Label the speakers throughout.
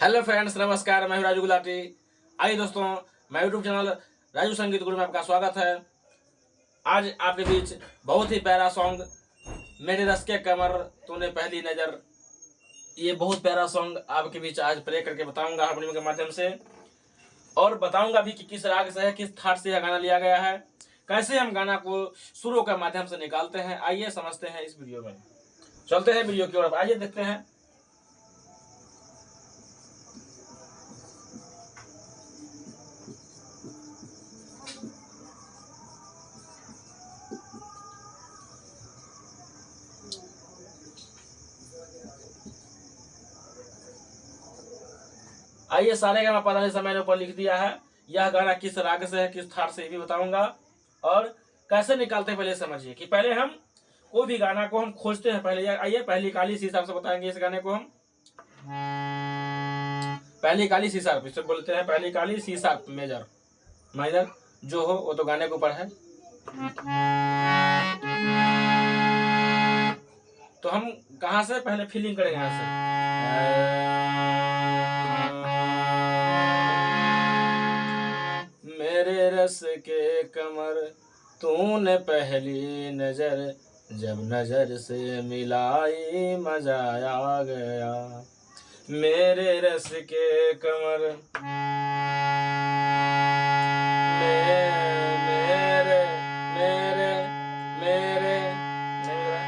Speaker 1: Hello friends, नमस्कार। मैं हूं राजू गुलाटी। आइए दोस्तों, मैं यूट्यूब चैनल राजू संगीत गुरु में आपका स्वागत है। आज आपके बीच बहुत ही प्यारा सॉन्ग मेरे रस के कमर तूने पहली नज़र, ये बहुत प्यारा सॉन्ग आपके बीच आज प्ले करके बताऊंगा हारमोनियम के माध्यम से, और बताऊंगा भी कि किस राग से है, किस थाट से यह गाना लिया गया है, कैसे हम गाना को सुरों के माध्यम से निकालते हैं। आइए समझते हैं इस वीडियो में। चलते हैं वीडियो की ओर, आइए देखते हैं। आइए, सारे गाना पता से मैंने ऊपर लिख दिया है। यह गाना किस राग से है, किस थाट से, भी बताऊंगा, और कैसे निकालते हैं पहले समझिए। कि पहले हम कोई भी गाना को हम खोजते हैं। पहले आइए पहली काली सी हिसाब से बताएंगे। इस गाने को हम पहली काली सी शार्प इसे बोलते हैं। पहली काली सी शार्प मेजर माइनर जो हो वो तो गाने के ऊपर है। तो हम कहाँ से पहले फीलिंग करेंगे, यहाँ से मेरे रस के कमर तूने पहली नजर, जब नजर से मिलाई मजा आ गया। मेरे रस के कमर मेरे मेरे मेरे मेरे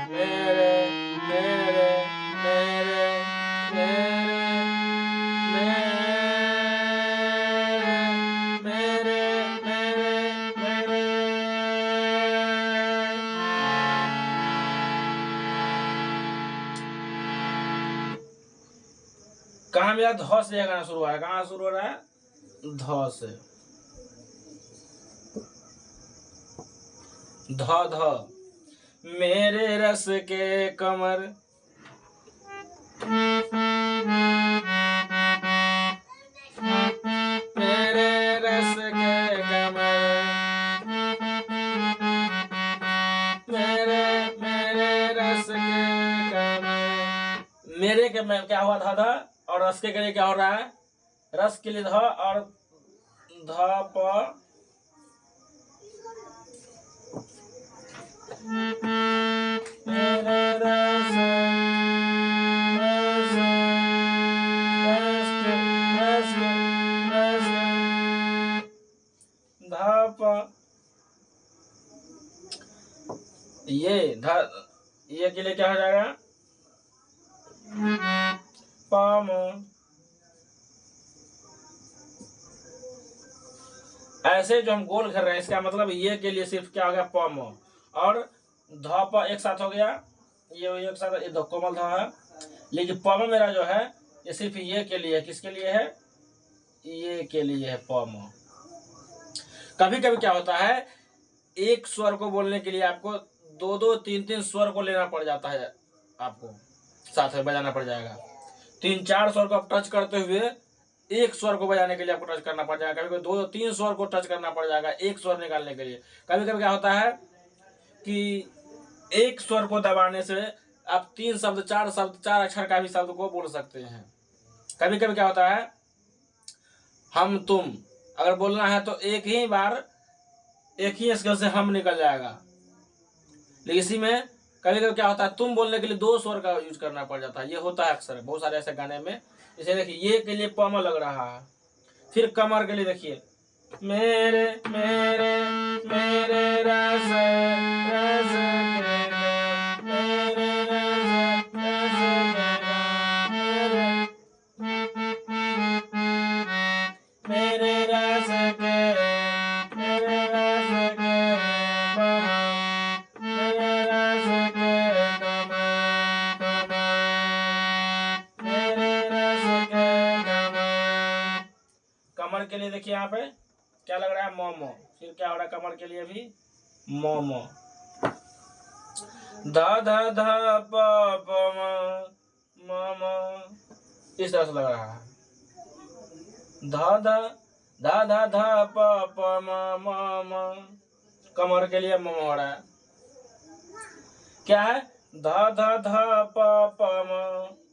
Speaker 1: मेरे मेरे मेरे कहाँ मेरा ध से गाना शुरू हो रहा है। कहाँ शुरू हो रहा है? ध से। ध ध मेरे रस के कमर मेरे रस के कमर मेरे रस के कमर। मेरे के में क्या हुआ? धा धा, और रस के लिए क्या हो रहा है? रस के लिए ध और ध प मेरे रस ये के लिए क्या हो जाएगा? पाम। ऐसे जो हम गोल कर रहे हैं, इसका मतलब ये के लिए सिर्फ क्या हो गया? पम। और ध प एक साथ हो गया, ये एक साथ, ये दो कोमल ध है। लेकिन पम मेरा जो है ये सिर्फ ये के लिए है। किसके लिए है? ये के लिए है पम। कभी कभी क्या होता है, एक स्वर को बोलने के लिए आपको दो दो तीन तीन स्वर को लेना पड़ जाता है, आपको साथ में बजाना पड़ जाएगा। तीन चार स्वर को आप टच करते हुए एक स्वर को बजाने के लिए आपको टच करना पड़ जाएगा। कभी कभी दो तीन स्वर को टच करना पड़ जाएगा एक स्वर निकालने के लिए। कभी कभी क्या होता है कि एक स्वर को दबाने से आप तीन शब्द, चार शब्द, चार अक्षर का भी शब्द को बोल सकते हैं। कभी कभी क्या होता है, हम तुम अगर बोलना है तो एक ही बार एक ही स्केल से हम निकल जाएगा। लेकिन इसी में कभी कभी क्या होता है, तुम बोलने के लिए दो स्वर का यूज करना पड़ जाता है। ये होता है अक्सर बहुत सारे ऐसे गाने में। इसे देखिए, ये के लिए पम लग रहा है। फिर कमर के लिए देखिए, मेरे मेरे मेरे रस रस के मेरे रस रस के मेरे रस के मेरे रस के मेरे रस के मेरे रस के कमर के लिए देखिए, यहाँ पे क्या लग रहा है? मोमो। फिर क्या हो रहा है कमर के लिए भी? मोमो। धा धा धा प प म म इस तरह से लग रहा है। धा धा धा धा धा प प म म कमर के लिए मोमो हो रहा है। क्या है? धा धा धा प प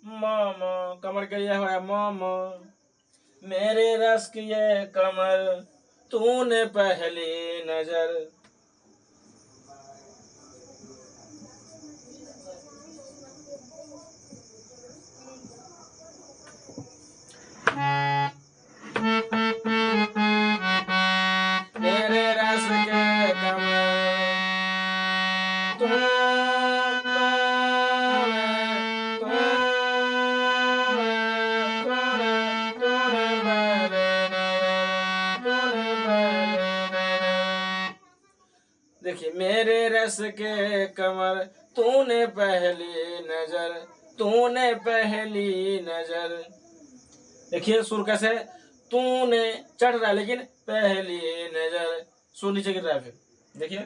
Speaker 1: मम, कमर के लिए हो रहा है मम। मेरे रस की ये कमर तूने पहली नजर। मेरे रस के कमर देखिए, मेरे रस के कमर तूने पहली नजर, तूने पहली नजर। देखिए सुर कैसे, तूने चढ़ रहा है लेकिन पहली नजर, सुर नीचे गिर रहा है। फिर देखिए,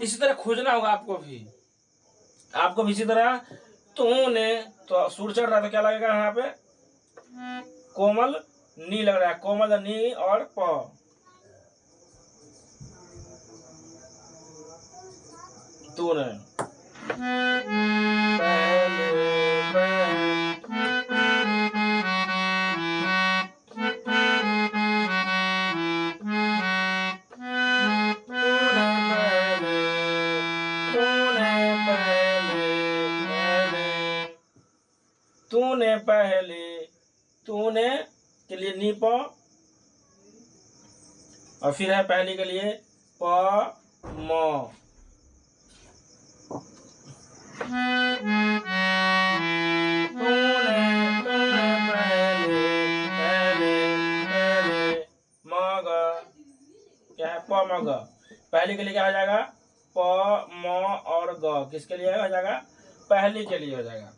Speaker 1: इसी तरह खोजना होगा आपको भी इसी तरह। तूने तो सुर चढ़ रहा है तो क्या लगेगा यहाँ पे, कोमल नी लग रहा है, कोमल नी और प। तूने तूने पहले, तूने के लिए नी प, और फिर है पहली के लिए प म। क्या है, प म ग। पहली के लिए क्या हो जाएगा, प म और ग, किसके लिए हो जाएगा, पहली के लिए हो जाएगा।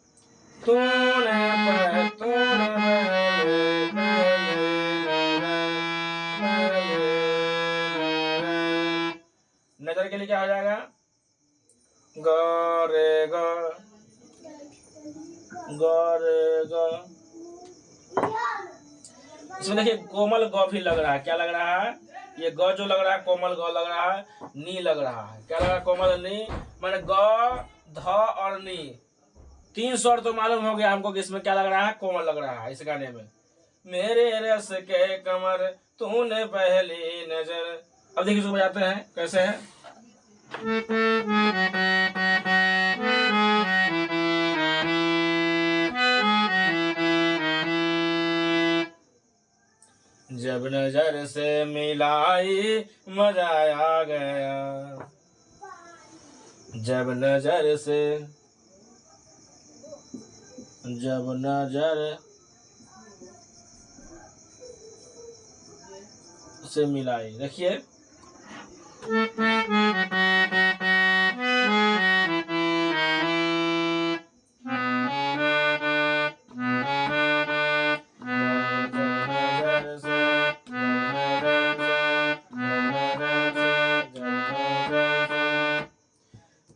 Speaker 1: नजर के लिए क्या हो जाएगा, ग रे ग, ग रे ग। इसमें देखिए कोमल ग भी लग रहा है, क्या लग रहा है, ये ग जो लग रहा है कोमल ग लग रहा है, नी लग रहा है, क्या लग रहा है, कोमल नी, मैंने ग ध और नी, तीन स्वर तो मालूम हो गया हमको कि इसमें क्या लग रहा है, कोमल लग रहा है इस गाने में। मेरे रस के कमर तूने पहली नजर। अब देखिए इसको बजाते हैं कैसे है। जब नजर से मिलाई मजा आ गया, जब नजर से, जब नजर से मिलाई। देखिए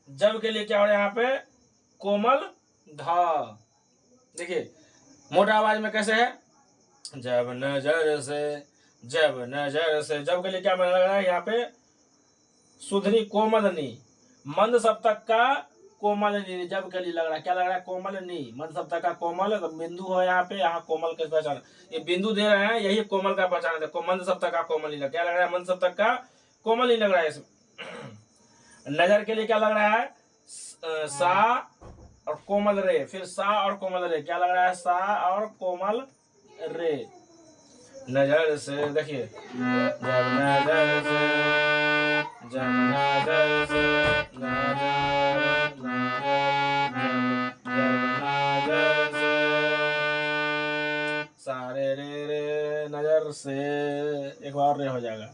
Speaker 1: जब के लिए क्या हो रहा है यहाँ पे, कोमल ध। देखिए मोटा आवाज में कैसे है, जब नजर से, जब नजर से, जब के लिए क्या लग रहा है यहाँ पे, सुधरी कोमल नी, मंद सप्तक का कोमल नी, जब के लिए लग रहा है, क्या लग रहा है, कोमल नी, मंद सप्तक का कोमल, तो बिंदु हो यहाँ पे, यहाँ कोमल के पहचान, ये बिंदु दे रहे हैं, यही कोमल का पहचान है। मंद सप्तक का कोमल नी, क्या लग रहा है, मंद सप्तक का कोमल नी लग रहा है इसमें। नजर के लिए क्या लग रहा है, सा और कोमल रे, फिर सा और कोमल रे, क्या लग रहा है, सा और कोमल रे। नजर से देखिए, जब नजर से, जब नजर से, नजर, नजर से, सारे रे रे, नजर से, एक बार रे हो जाएगा,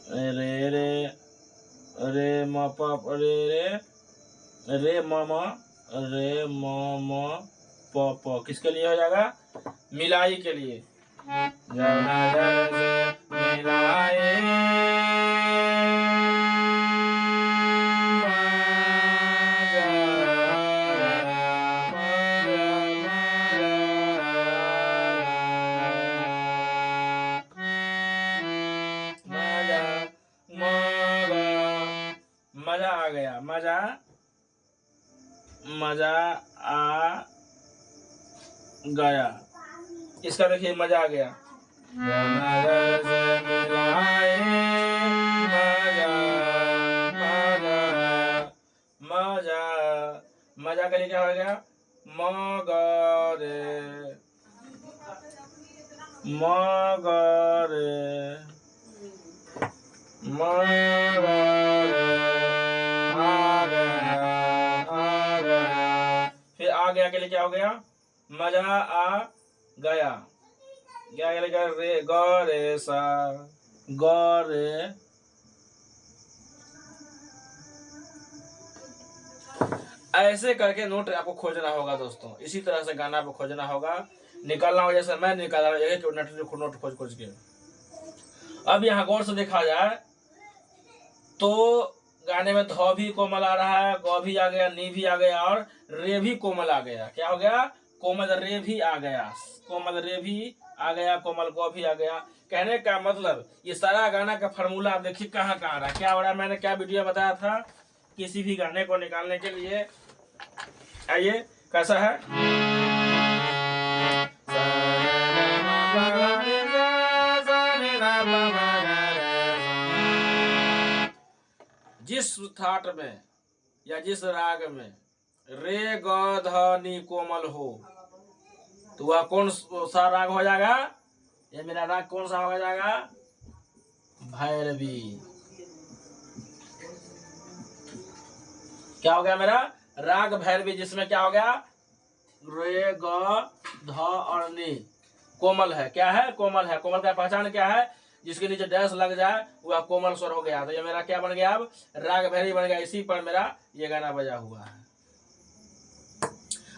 Speaker 1: रे रे रे म प रे रे रे म म रे म म प प, किसके लिए हो जाएगा, मिलाई के लिए। जब नजर से मिलाई आ गया, मजा आ गया। इसका देखिए मजा आ गया। मजा मजा के लिए क्या हो गया, मगरे मगरे मगरे फिर आ गया के लिए क्या हो गया, मजा आ गया। क्या लिखा, रे गे सा गे। ऐसे करके नोट आपको खोजना होगा दोस्तों, इसी तरह से गाना आपको खोजना होगा, निकालना होगा जैसे मैं निकाल रहा हूँ एक नोट खोज के। अब यहाँ गौर से देखा जाए तो गाने में ध भी कोमल आ रहा है, ग भी आ गया, नी भी आ गया और रे भी कोमल आ गया। क्या हो गया, कोमल रे भी आ गया, कोमल रे भी आ गया, कोमल ग भी आ गया। कहने का मतलब ये सारा गाना का फार्मूला आप देखिए कहाँ कहाँ रहा, क्या हो रहा है। मैंने क्या वीडियो बताया था किसी भी गाने को निकालने के लिए, आइए कैसा है। जिस थाट में या जिस राग में रे ग ध नी कोमल हो तो वह कौन सा राग हो जाएगा, ये मेरा राग कौन सा हो जाएगा, भैरवी। क्या हो गया मेरा राग भैरवी, जिसमें क्या हो गया, रे ग ध और नी कोमल है। क्या है, कोमल है। कोमल का पहचान क्या है, जिसके नीचे डैश लग जाए वह कोमल स्वर हो गया। तो ये मेरा क्या बन गया, अब राग भैरवी बन गया। इसी पर मेरा ये गाना बजा हुआ है।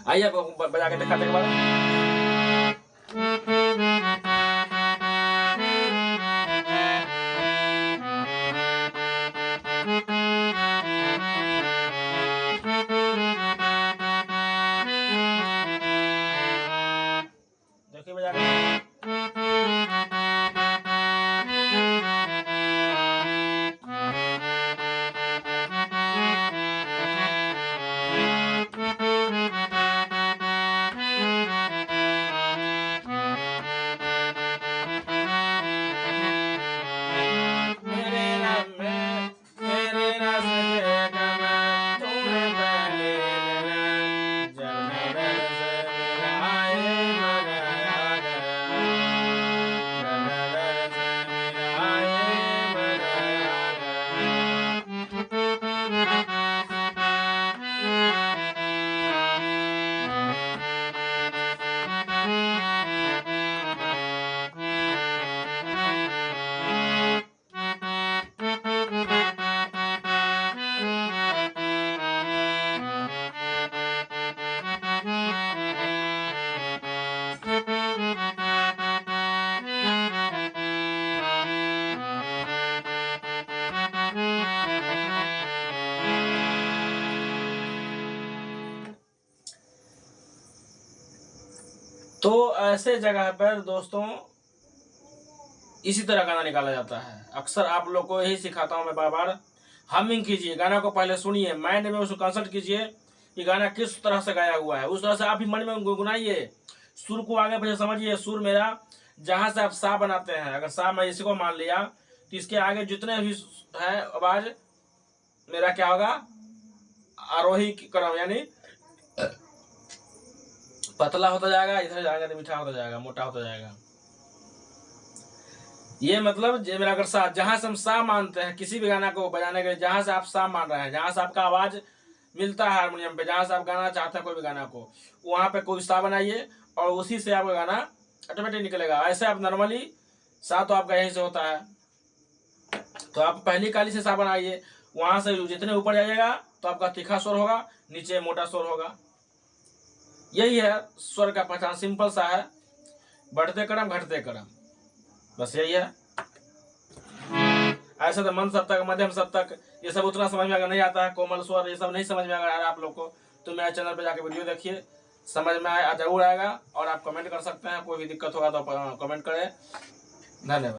Speaker 1: आइए बजा के दिखाते हैं एक देखिए बजा के। तो ऐसे जगह पर दोस्तों इसी तरह गाना निकाला जाता है। अक्सर आप लोग को यही सिखाता हूं मैं बार बार, हमिंग कीजिए, गाना को पहले सुनिए, माइंड में उसको कंसल्ट कीजिए कि गाना किस तरह से गाया हुआ है, उस तरह से आप भी मन में गुनगुनाइए, सुर को आगे पीछे समझिए। सुर मेरा जहां से आप सा बनाते हैं, अगर सा मैं इसी को मान लिया तो इसके आगे जितने भी है आवाज मेरा क्या होगा, आरोही क्रम, यानी पतला होता जाएगा, इधर जाएगा तो मीठा होता जाएगा, मोटा होता जाएगा। ये मतलब मेरा अगर सा, जहां से हम सा मानते हैं किसी भी गाना को बजाने के लिए, जहां से आप सा मान रहे हैं, जहां से आपका आवाज मिलता है हारमोनियम पे, जहां से आप गाना चाहते हैं कोई भी गाना को, वहां पे कोई सा बनाइए और उसी से आपका गाना ऑटोमेटिक निकलेगा। ऐसे आप नॉर्मली सा तो आपका यहीं से होता है, तो आप पहली काली से सा बनाइए, वहां से जितने ऊपर जाइएगा तो आपका तीखा स्वर होगा, नीचे मोटा स्वर होगा। यही है स्वर का पहचान, सिंपल सा है, बढ़ते क्रम घटते क्रम, बस यही है। ऐसे तो मंद सप्तक, मध्यम सप्तक, ये सब उतना समझ में अगर नहीं आता है, कोमल स्वर ये सब नहीं समझ में अगर आ रहा है आप लोग को, तो मेरे चैनल पे जाके वीडियो देखिए, समझ में आए जरूर आएगा। और आप कमेंट कर सकते हैं, कोई भी दिक्कत होगा तो कमेंट करें। धन्यवाद।